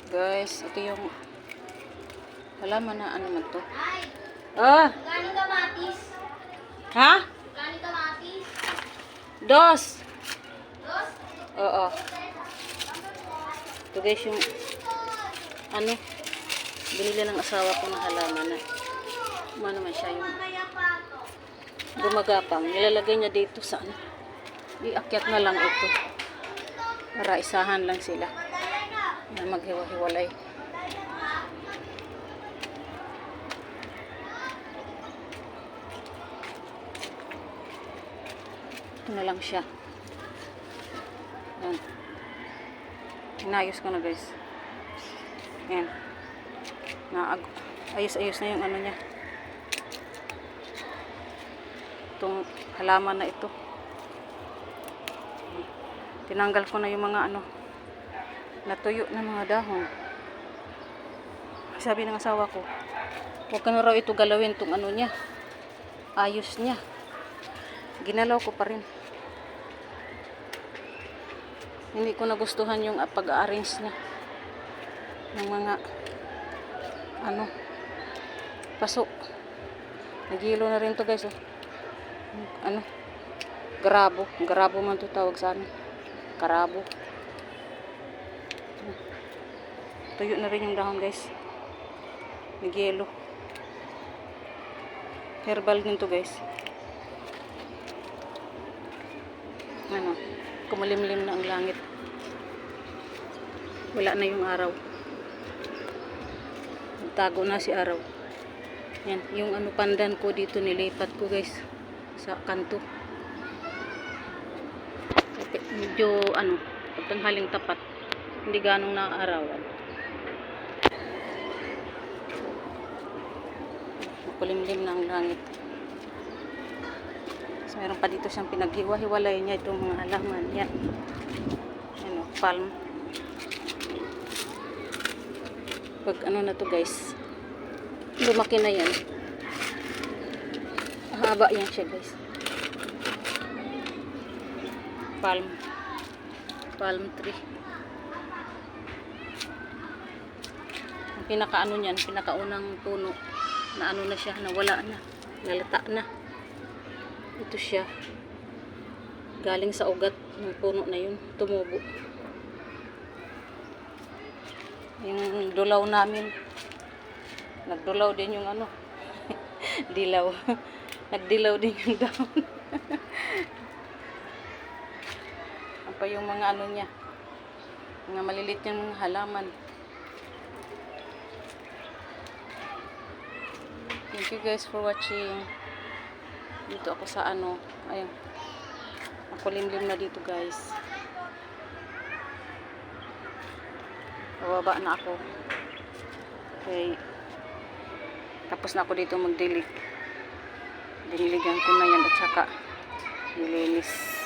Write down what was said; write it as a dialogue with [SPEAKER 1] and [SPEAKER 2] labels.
[SPEAKER 1] Guys, ito yung halaman na ano man to. Ah!
[SPEAKER 2] Galing kamatis.
[SPEAKER 1] Ha?
[SPEAKER 2] Galing kamatis.
[SPEAKER 1] Dos!
[SPEAKER 2] Dos?
[SPEAKER 1] Oo. Ito guys yung ano, binili ng asawa ko na halaman na. Ano naman siya yung
[SPEAKER 2] Mamaya pa to.
[SPEAKER 1] gumagapang. Nilalagay niya dito sa ano. Iakyat na lang ito. Para isahan lang sila. Na maghiwa-hiwalay. Ito na lang siya. Yan. Inayos ko na guys. Yan. Ayos-ayos na yung ano niya. Itong halaman na ito. Tinanggal ko na yung mga ano, natuyo na mga dahon. Sabi ng asawa ko, huwag ka na raw ito galawin itong ano niya. Ayos niya. Ginalaw ko pa rin. Hindi ko nagustuhan yung pag-arrange niya ng mga ano, paso. Nagilo na rin to guys. Oh. Ano, grabo man to tawag sa amin. Karabo. Tuyo na rin yung dahon guys. Nagyelo. Herbal din to guys. Ano, kumulimlim na ang langit. Wala na yung araw. Nagtago na si araw. Yan, yung ano pandan ko dito nilipat ko guys sa kanto. Medyo ano, pagtanghaling tapat. Hindi ganong naaarawan. Kulimlim na ang langit. So, meron pa dito siyang pinaghiwa-hiwalay niya itong mga halaman. Yan. Ano, palm. Pag ano na to guys, lumaki na yan. Haba yan siya guys. Palm tree. Ang pinakaano niyan, pinakaunang puno na ano na siya, nawala na, nalata na. Ito siya. Galing sa ugat ng puno na yun, tumubo. Yung dulaw namin, nagdulaw din yung ano, dilaw. Nagdilaw din yung dahon. Ang pa yung mga ano niya, mga malilit yung halaman. Thank you guys for watching. Dito ako sa ano, ayun, makulimlim na dito guys. Bababa na ako. Okay. Tapos na ako dito magdilig. Diniligan ko na yan at saka nilinis.